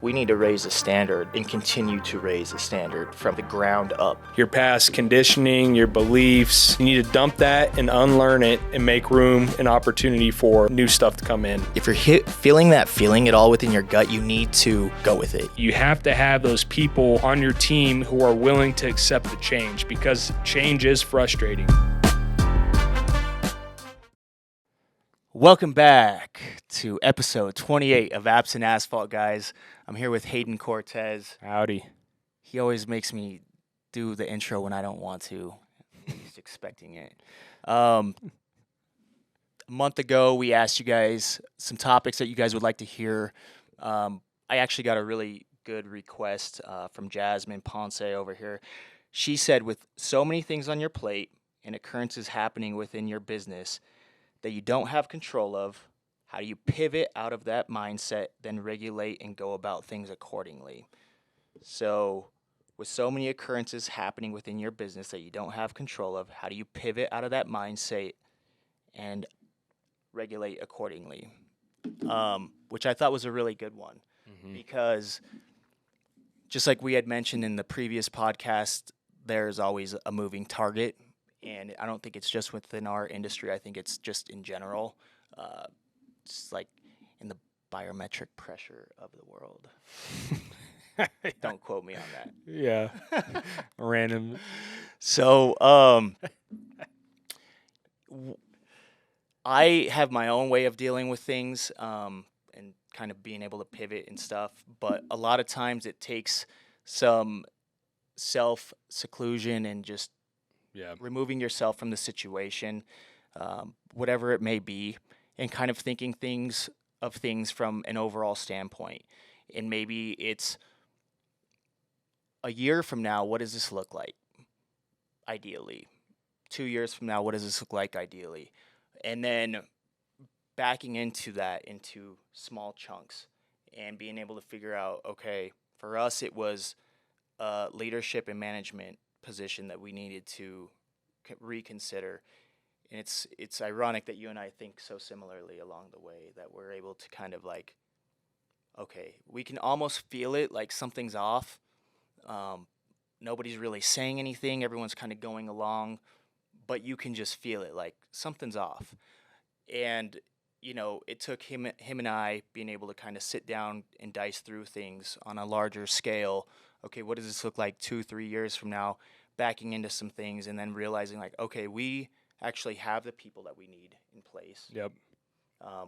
We need to raise the standard and continue to raise the standard from the ground up. Your past conditioning, your beliefs, you need to dump that and unlearn it and make room and opportunity for new stuff to come in. If you're feeling that feeling at all within your gut, you need to go with it. You have to have those people on your team who are willing to accept the change, because change is frustrating. Welcome back to episode 28 of Apps and Asphalt, guys. I'm here with Hayden Cortez. Howdy. He always makes me do the intro when I don't want to. He's expecting it. A month ago, we asked you guys some topics that you guys would like to hear. I actually got a really good request from Jasmine Ponce over here. She said, with so many things on your plate and occurrences happening within your business that you don't have control of, how do you pivot out of that mindset, then regulate and go about things accordingly? So, with so many occurrences happening within your business that you don't have control of, how do you pivot out of that mindset and regulate accordingly? Which I thought was a really good one, because just like we had mentioned in the previous podcast, there's always a moving target. And I don't think it's just within our industry. I think it's just in general. It's like in the biometric pressure of the world. Don't quote me on that. Yeah. Random. So, I have my own way of dealing with things and kind of being able to pivot and stuff. But a lot of times it takes some self-seclusion and just removing yourself from the situation, whatever it may be, and kind of thinking things from an overall standpoint. And maybe it's a year from now, what does this look like, ideally? 2 years from now, what does this look like, ideally? And then backing into that into small chunks and being able to figure out, okay, for us it was leadership and management position that we needed to reconsider. And it's ironic that you and I think so similarly along the way, that we're able to kind of like, okay, we can almost feel it, like something's off. Nobody's really saying anything, everyone's kind of going along, but you can just feel it, like something's off. And you know, it took him and I being able to kind of sit down and dice through things on a larger scale. Okay, what does this look like 2-3 years from now? Backing into some things and then realizing, like, okay, we actually have the people that we need in place. Yep.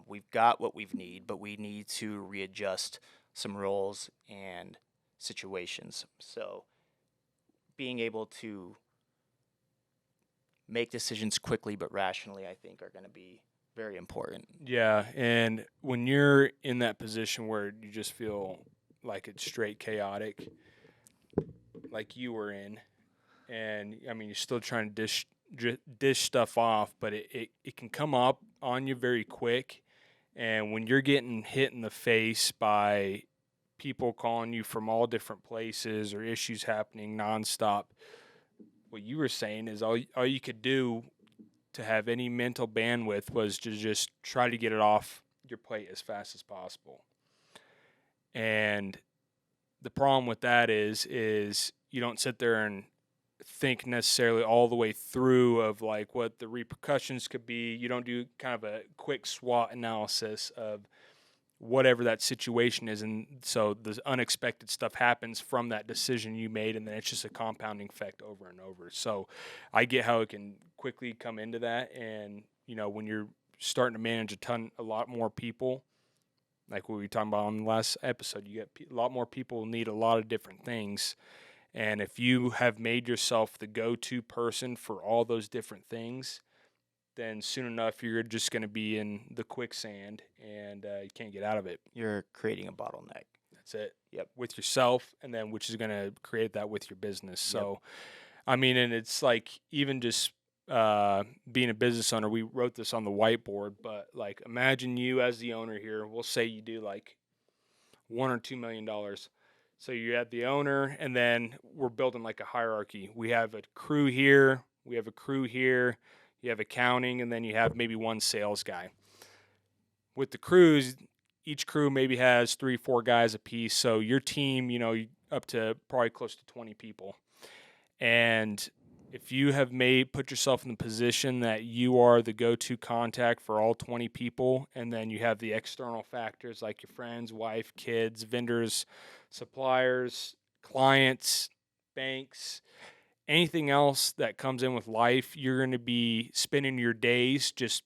We've got what we need, but we need to readjust some roles and situations. So being able to make decisions quickly but rationally, I think, are going to be very important. Yeah, and when you're in that position where you just feel like it's straight chaotic, like you were in, and I mean, you're still trying to dish stuff off, but it can come up on you very quick. And when you're getting hit in the face by people calling you from all different places or issues happening nonstop, what you were saying is all you could do to have any mental bandwidth was to just try to get it off your plate as fast as possible. And the problem with that is you don't sit there and think necessarily all the way through of like what the repercussions could be. You don't do kind of a quick SWOT analysis of whatever that situation is, and so the unexpected stuff happens from that decision you made, and then it's just a compounding effect over and over. So I get how it can quickly come into that, and you know, when you're starting to manage a lot more people, like what we were talking about on the last episode, you get a lot more people need a lot of different things. And if you have made yourself the go-to person for all those different things, then soon enough you're just going to be in the quicksand and you can't get out of it. You're creating a bottleneck. That's it. Yep. With yourself, and then which is going to create that with your business. So, I mean, and it's like even just being a business owner, we wrote this on the whiteboard, but like imagine you as the owner here. We'll say you do like $1 or $2 million. So you have the owner, and then we're building like a hierarchy. We have a crew here. We have a crew here. You have accounting, and then you have maybe one sales guy. With the crews, each crew maybe has 3-4 guys apiece. So your team, up to probably close to 20 people. And if you have put yourself in the position that you are the go-to contact for all 20 people, and then you have the external factors like your friends, wife, kids, vendors, suppliers, clients, banks, anything else that comes in with life, you're going to be spending your days just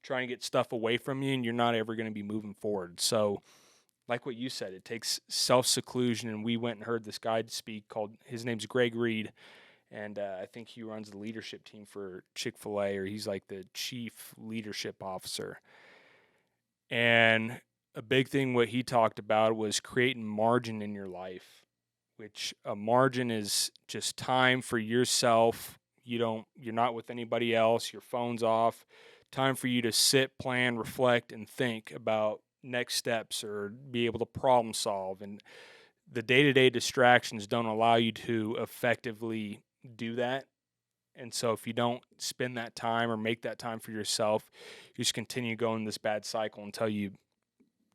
trying to get stuff away from you, and you're not ever going to be moving forward. So like what you said, it takes self-seclusion, and we went and heard this guy speak his name's Greg Reed, and I think he runs the leadership team for Chick-fil-A, or he's like the chief leadership officer. And a big thing what he talked about was creating margin in your life, which a margin is just time for yourself. You're not with anybody else, your phone's off, time for you to sit, plan, reflect, and think about next steps or be able to problem solve. And the day-to-day distractions don't allow you to effectively do that. And so if you don't spend that time or make that time for yourself, you just continue going this bad cycle until you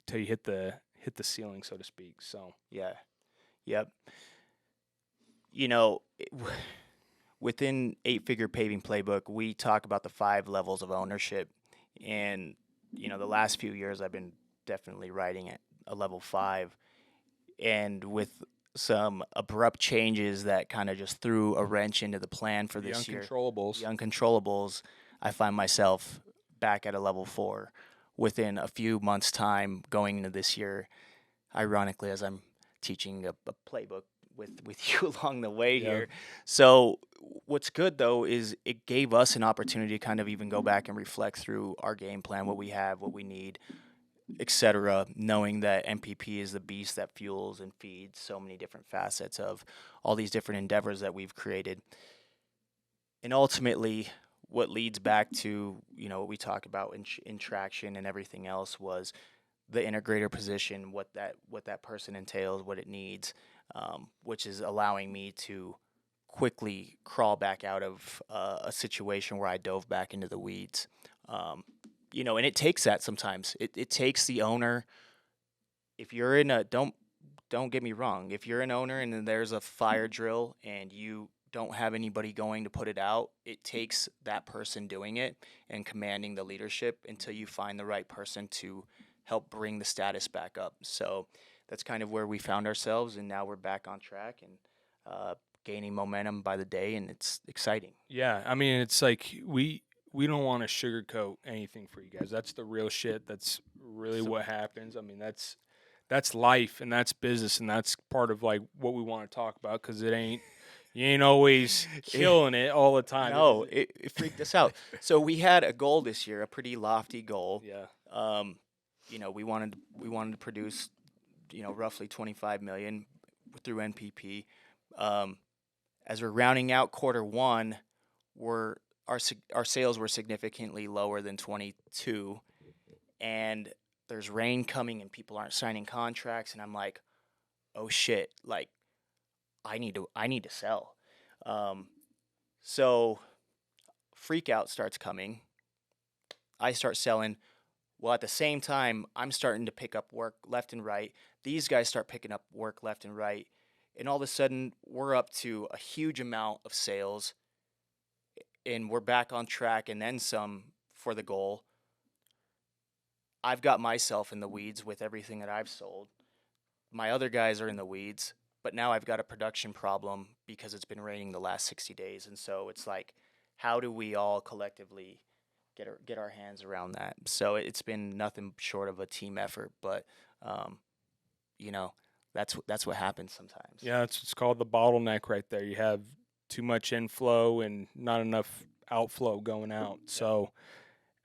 hit the ceiling, so to speak. So Yeah. Yep. Within 8-Figure Paving Playbook, we talk about the 5 levels of ownership. And, the last few years I've been definitely riding at a level 5. And with some abrupt changes that kind of just threw a wrench into the plan for this year. The uncontrollables, I find myself back at a level 4 within a few months' time going into this year, ironically, as I'm teaching a playbook with you along the way here. So what's good, though, is it gave us an opportunity to kind of even go back and reflect through our game plan, what we have, what we need, etc., knowing that MPP is the beast that fuels and feeds so many different facets of all these different endeavors that we've created. And ultimately, what leads back to, what we talk about in traction and everything else was the integrator position, what that person entails, what it needs, which is allowing me to quickly crawl back out of a situation where I dove back into the weeds. And it takes that sometimes. It takes the owner. If you're in don't get me wrong. If you're an owner and then there's a fire drill and you don't have anybody going to put it out, it takes that person doing it and commanding the leadership until you find the right person to help bring the status back up. So that's kind of where we found ourselves, and now we're back on track and gaining momentum by the day, and it's exciting. Yeah, I mean, it's like we don't want to sugarcoat anything for you guys. That's the real shit. That's really what happens. I mean, that's life, and that's business, and that's part of like what we want to talk about, because you ain't always killing it all the time. No, it freaked us out. So we had a goal this year, a pretty lofty goal. Yeah. We wanted to produce, roughly 25 million through NPP. As we're rounding out quarter 1, our sales were significantly lower than 22, and there's rain coming and people aren't signing contracts, and I'm like, oh shit, like I need to sell. So freak out starts coming. I start selling. Well, at the same time, I'm starting to pick up work left and right. These guys start picking up work left and right. And all of a sudden, we're up to a huge amount of sales, and we're back on track and then some for the goal. I've got myself in the weeds with everything that I've sold. My other guys are in the weeds, but now I've got a production problem because it's been raining the last 60 days. And so it's like, how do we all collectively get our hands around that? So it's been nothing short of a team effort, but that's what happens sometimes. Yeah, it's called the bottleneck right there. You have too much inflow and not enough outflow going out. So,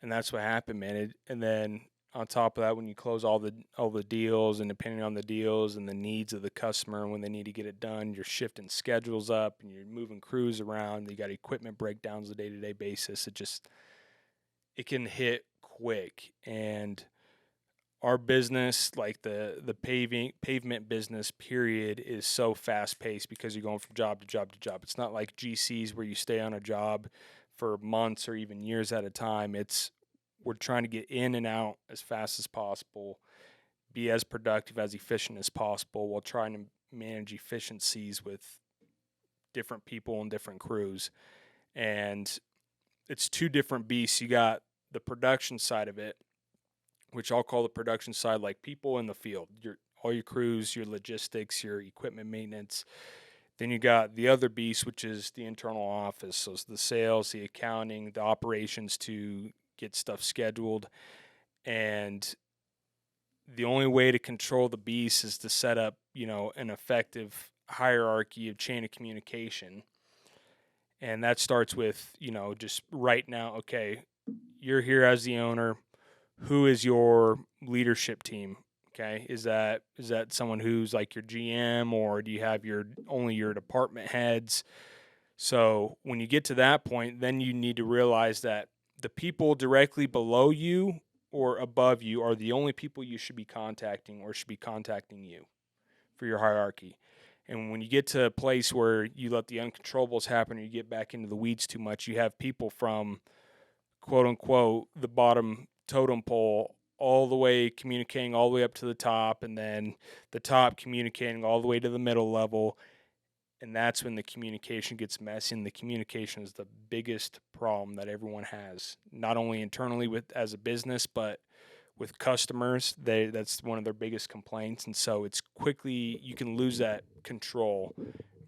and that's what happened, man. And then on top of that, when you close all the deals, and depending on the deals and the needs of the customer and when they need to get it done, you're shifting schedules up and you're moving crews around. You got equipment breakdowns on a day-to-day basis. It can hit quick. And our business, like the pavement business period, is so fast paced because you're going from job to job to job. It's not like GCs where you stay on a job for months or even years at a time. we're trying to get in and out as fast as possible, be as productive, as efficient as possible, while trying to manage efficiencies with different people and different crews. And it's two different beasts. You got the production side of it, which I'll call the production side, like people in the field, all your crews, your logistics, your equipment maintenance. Then you got the other beast, which is the internal office. So it's the sales, the accounting, the operations to get stuff scheduled. And the only way to control the beast is to set up, an effective hierarchy of chain of communication. And that starts with, just right now, okay, you're here as the owner. Who is your leadership team? Okay, is that someone who's like your GM, or do you have only your department heads? So when you get to that point, then you need to realize that the people directly below you or above you are the only people you should be contacting, or should be contacting you for your hierarchy. And when you get to a place where you let the uncontrollables happen, or you get back into the weeds too much, you have people from quote unquote the bottom totem pole all the way communicating all the way up to the top, and then the top communicating all the way to the middle level. And that's when the communication gets messy. And the communication is the biggest problem that everyone has, not only internally as a business, but with customers. That's one of their biggest complaints. And so you can lose that control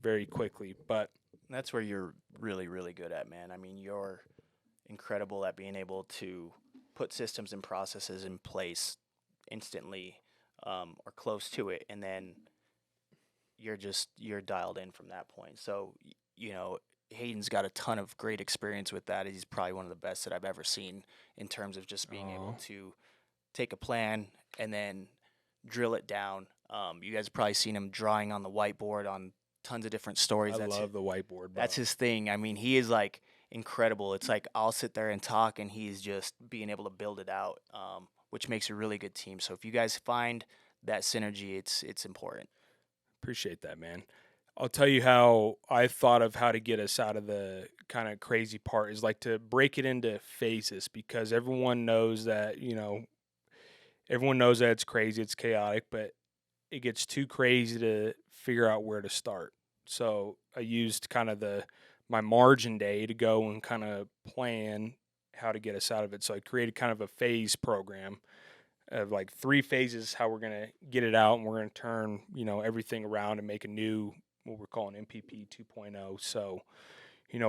very quickly. But that's where you're really, really good at, man. I mean, you're incredible at being able to put systems and processes in place instantly, or close to it, and then you're dialed in from that point. So Hayden's got a ton of great experience with that. He's probably one of the best that I've ever seen in terms of just being able to take a plan and then drill it down. You guys have probably seen him drawing on the whiteboard on tons of different stories. I love the whiteboard, bro. That's his thing. I mean, he is like incredible. It's like I'll sit there and talk, and he's just being able to build it out, which makes a really good team. So if you guys find that synergy, it's important. Appreciate that, man. I'll tell you how I thought of how to get us out of the kind of crazy part is like to break it into phases, because everyone knows that it's crazy, it's chaotic, but it gets too crazy to figure out where to start. So I used kind of my margin day to go and kind of plan how to get us out of it. So I created kind of a phase program of like 3 phases, how we're going to get it out, and we're going to turn, everything around and make a new, what we're calling MPP 2.0. So,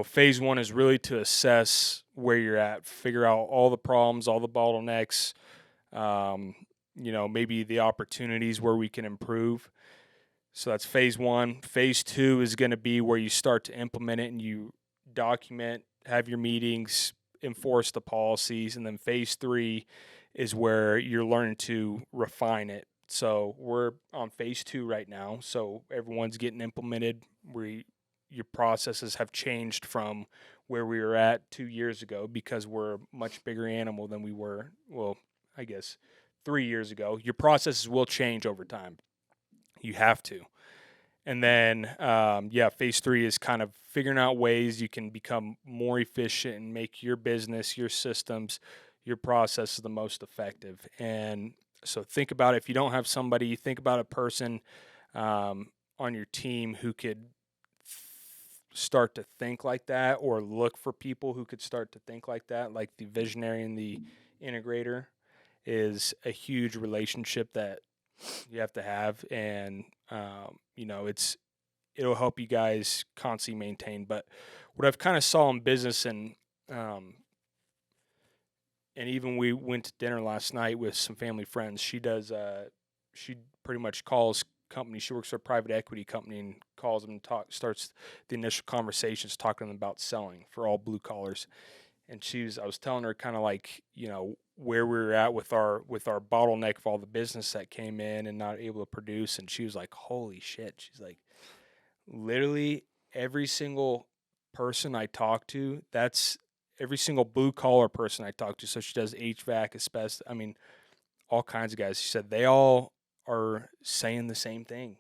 phase 1 is really to assess where you're at, figure out all the problems, all the bottlenecks, maybe the opportunities where we can improve. So that's phase 1. Phase 2 is going to be where you start to implement it and you document, have your meetings, enforce the policies. And then phase 3 is where you're learning to refine it. So we're on phase 2 right now. So everyone's getting implemented. Your processes have changed from where we were at 2 years ago, because we're a much bigger animal than we were, 3 years ago. Your processes will change over time. You have to. And then, phase 3 is kind of figuring out ways you can become more efficient and make your business, your systems, your process is the most effective. And so think about it. If you don't have somebody, think about a person on your team who could start to think like that, or look for people who could start to think like that. Like the visionary and the integrator is a huge relationship that you have to have. And, it'll help you guys constantly maintain. But what I've kind of saw in business, and even we went to dinner last night with some family friends. She pretty much calls companies. She works for a private equity company and calls them and starts the initial conversations, talking to them about selling for all blue collars. And I was telling her kind of like, where we were at with our bottleneck of all the business that came in and not able to produce. And she was like, holy shit. She's like, literally every single person I talk to, that's every single blue collar person I talk to. So she does HVAC, asbestos, all kinds of guys. She said they all are saying the same thing.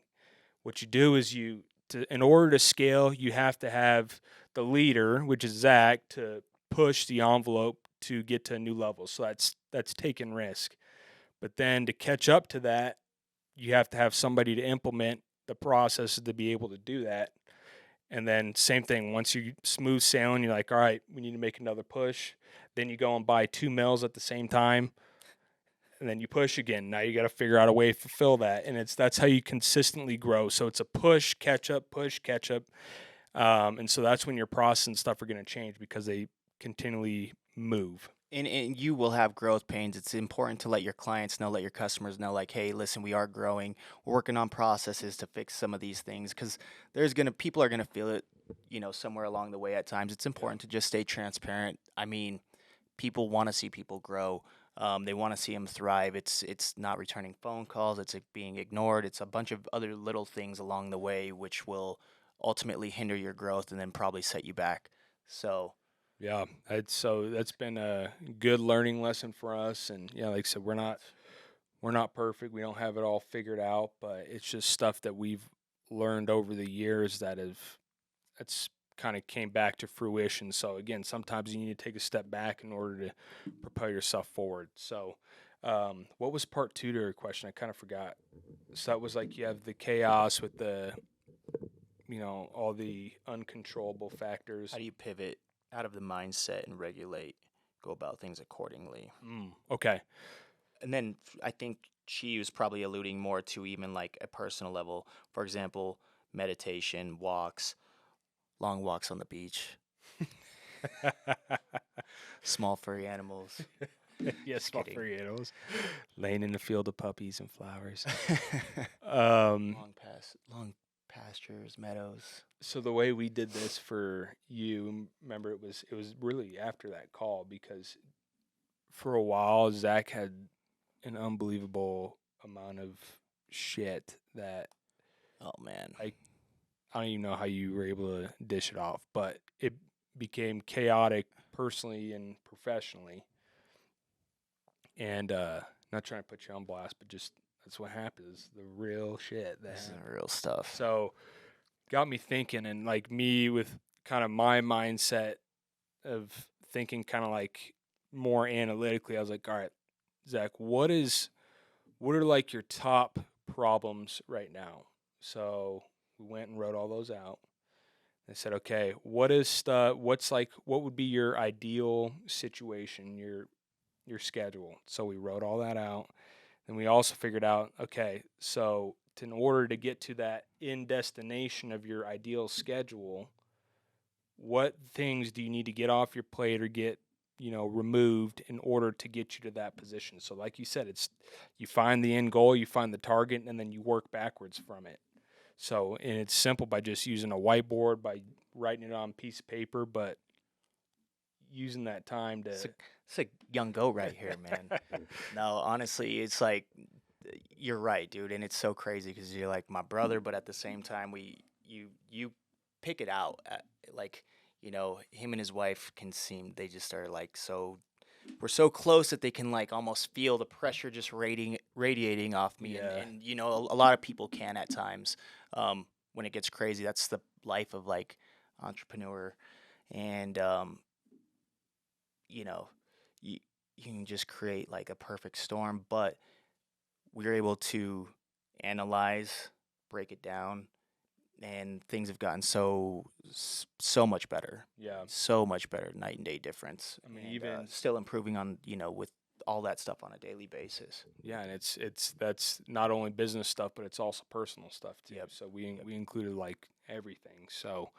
What you do is in order to scale, you have to have the leader, which is Zach, to push the envelope to get to a new level. So that's taking risk. But then to catch up to that, you have to have somebody to implement the processes to be able to do that. And then same thing, once you smooth sailing, you're like, all right, we need to make another push. Then you go and buy 2 mills at the same time, and then you push again. Now you got to figure out a way to fulfill that, and that's how you consistently grow. So it's a push, catch up, and so that's when your process and stuff are going to change because they continually move. And you will have growth pains. It's important to let your clients know, let your customers know, like, hey, listen, we are growing. We're working on processes to fix some of these things because people are gonna feel it, somewhere along the way at times. It's important to just stay transparent. I mean, people want to see people grow. They want to see them thrive. It's not returning phone calls. It's being ignored. It's a bunch of other little things along the way which will ultimately hinder your growth and then probably set you back. So. Yeah, that's been a good learning lesson for us. And yeah, like I said, we're not perfect. We don't have it all figured out, but it's just stuff that we've learned over the years that's kind of came back to fruition. So again, sometimes you need to take a step back in order to propel yourself forward. So what was part 2 to your question? I kind of forgot. So that was like you have the chaos with the all the uncontrollable factors. How do you pivot out of the mindset and go about things accordingly? Okay. And then I think she was probably alluding more to even like a personal level. For example, meditation, walks, long walks on the beach, small furry animals. Yes, small kidding. furry animals. Laying in a field of puppies and flowers. Long pastures, meadows. So the way we did this for you, remember it was really after that call because for a while Zach had an unbelievable amount of shit that Oh man. I don't even know how you were able to dish it off, but it became chaotic personally and professionally. And not trying to put you on blast, but just that's what happens. The real shit. This is real stuff. So got me thinking, and like me with kind of my mindset of thinking kind of like more analytically, I was like, all right, Zach, what are like your top problems right now? So we went and wrote all those out. I said, okay, what would be your ideal situation, your schedule? So we wrote all that out. And we also figured out, okay, so in order to get to that end destination of your ideal schedule, what things do you need to get off your plate or get, removed in order to get you to that position? So like you said, it's you find the end goal, you find the target, and then you work backwards from it. So, and it's simple by just using a whiteboard, by writing it on a piece of paper, but using that time to... It's a young go right here, man. No, honestly, it's like, you're right, dude. And it's so crazy because you're like my brother, but at the same time, you pick it out. Like, him and his wife they just are like we're so close that they can like almost feel the pressure just radiating off me. Yeah. And a lot of people can at times when it gets crazy. That's the life of like entrepreneur. And, you can just create like a perfect storm, but we're able to analyze, break it down, and things have gotten so much better. Yeah. So much better, night and day difference. I mean, and, even still improving on, with all that stuff on a daily basis. Yeah, and that's not only business stuff, but it's also personal stuff too. Yep. So we included like everything. So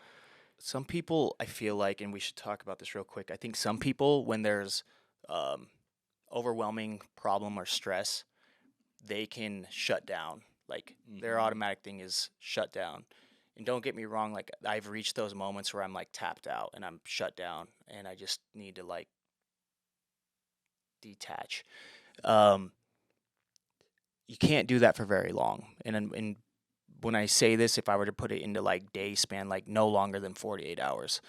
some people, I feel like, and we should talk about this real quick. I think some people, when there's overwhelming problem or stress, they can shut down. Like their automatic thing is shut down. And don't get me wrong, like I've reached those moments where I'm like tapped out and I'm shut down and I just need to like detach. You can't do that for very long. And when I say this, if I were to put it into like day span, like no longer than 48 hours,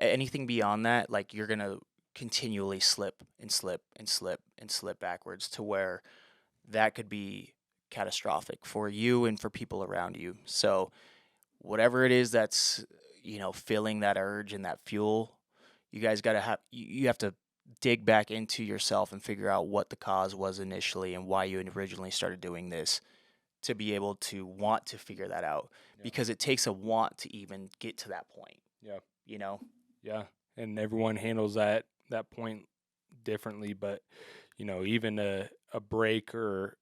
anything beyond that, like you're going to continually slip and slip and slip and slip backwards to where that could be catastrophic for you and for people around you. So whatever it is that's, filling that urge and that fuel, you guys got to you have to dig back into yourself and figure out what the cause was initially and why you originally started doing this, to be able to want to figure that out, because it takes a want to even get to that point. Yeah. You know? Yeah. And everyone handles that point differently, but even a break or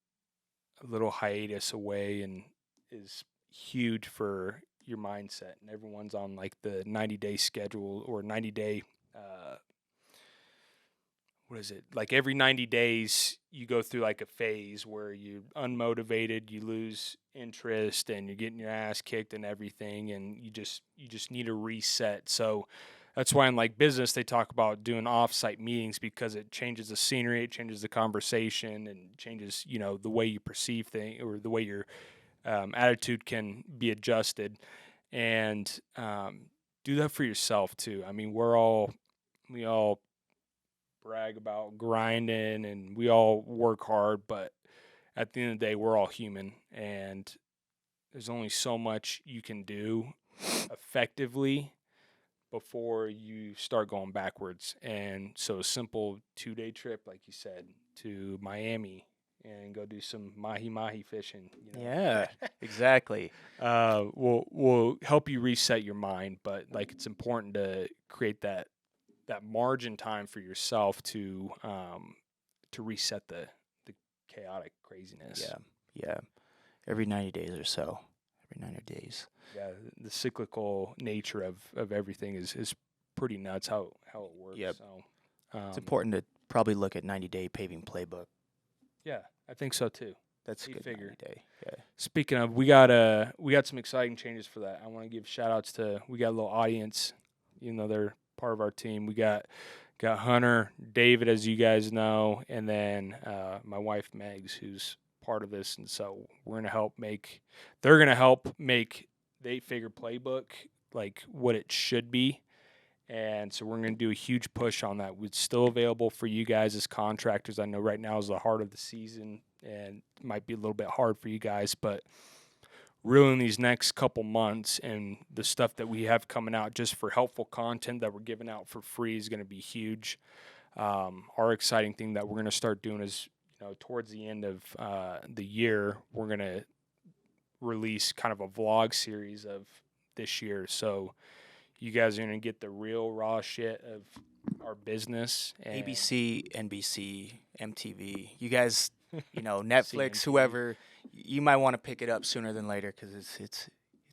a little hiatus away and is huge for your mindset. And everyone's on like the 90-day schedule or 90-day what is it? Like every 90 days you go through like a phase where you're unmotivated, you lose interest, and you're getting your ass kicked and everything, and you just need a reset. So that's why in like business they talk about doing off-site meetings, because it changes the scenery, it changes the conversation, and changes the way you perceive things, or the way your attitude can be adjusted. And do that for yourself too. I mean, we all brag about grinding and we all work hard, but at the end of the day, we're all human, and there's only so much you can do effectively before you start going backwards. And so a simple 2-day trip, like you said, to Miami and go do some mahi fishing. Yeah, exactly. Will help you reset your mind, but like it's important to create that margin time for yourself to reset the chaotic craziness. Yeah. Every 90 days or so. Every 90 days. Yeah, the cyclical nature of everything is pretty nuts how it works. Yep. So It's important to probably look at 90-day paving playbook. Yeah, I think so too. That's a good figure. 90-day. Yeah. Speaking of, we got some exciting changes for that. I want to give shout outs to, we got a little audience, they're part of our team. We got Hunter, David, as you guys know, and then my wife Megs, who's part of this. And so they're gonna help make the 8-figure playbook like what it should be. And so we're going to do a huge push on that. It's still available for you guys as contractors. I know right now is the heart of the season and it might be a little bit hard for you guys, but really in these next couple months and the stuff that we have coming out just for helpful content that we're giving out for free is going to be huge. Our exciting thing that we're going to start doing is, towards the end of the year, we're going to release kind of a vlog series of this year. So you guys are going to get the real raw shit of our business. And ABC, NBC, MTV. You guys, Netflix, whoever, you might want to pick it up sooner than later, because it's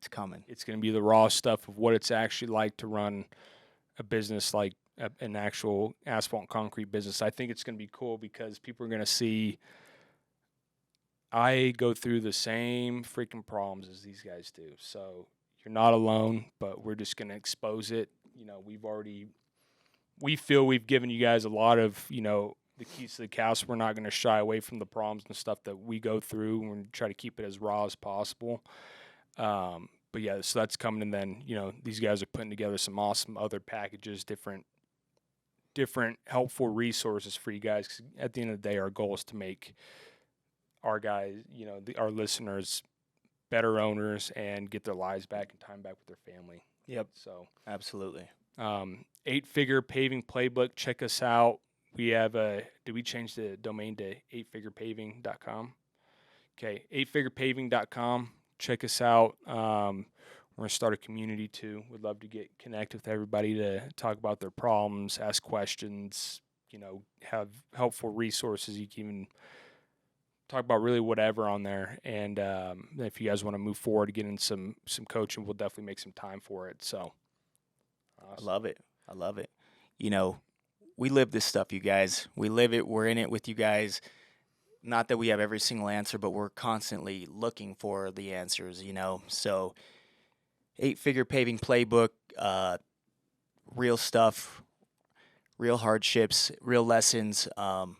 coming. It's going to be the raw stuff of what it's actually like to run a business like an actual asphalt and concrete business. I think it's going to be cool because people are going to see I go through the same freaking problems as these guys do. So you're not alone, but we're just going to expose it. We feel we've given you guys a lot of, the keys to the castle. We're not going to shy away from the problems and stuff that we go through. We're going to try to keep it as raw as possible. But yeah, so that's coming. And then, these guys are putting together some awesome other packages, different helpful resources for you guys. 'Cause at the end of the day, our goal is to make our guys, our listeners better owners and get their lives back and time back with their family. Yep. So absolutely. 8-figure paving playbook. Check us out. We have did we change the domain to 8figurepaving.com? Okay, 8figurepaving.com. Check us out. We're going to start a community too. We'd love to get connected with everybody to talk about their problems, ask questions, have helpful resources. You can even talk about really whatever on there. And if you guys want to move forward to get in some coaching, we'll definitely make some time for it. So awesome. I love it. We live this stuff, you guys. We live it. We're in it with you guys. Not that we have every single answer, but we're constantly looking for the answers, So 8-figure paving playbook, real stuff, real hardships, real lessons. And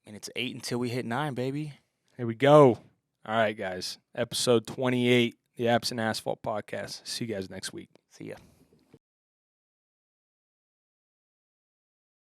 it's 8 until we hit 9, baby. Here we go. All right, guys. Episode 28, the Apps and Asphalt podcast. See you guys next week. See ya.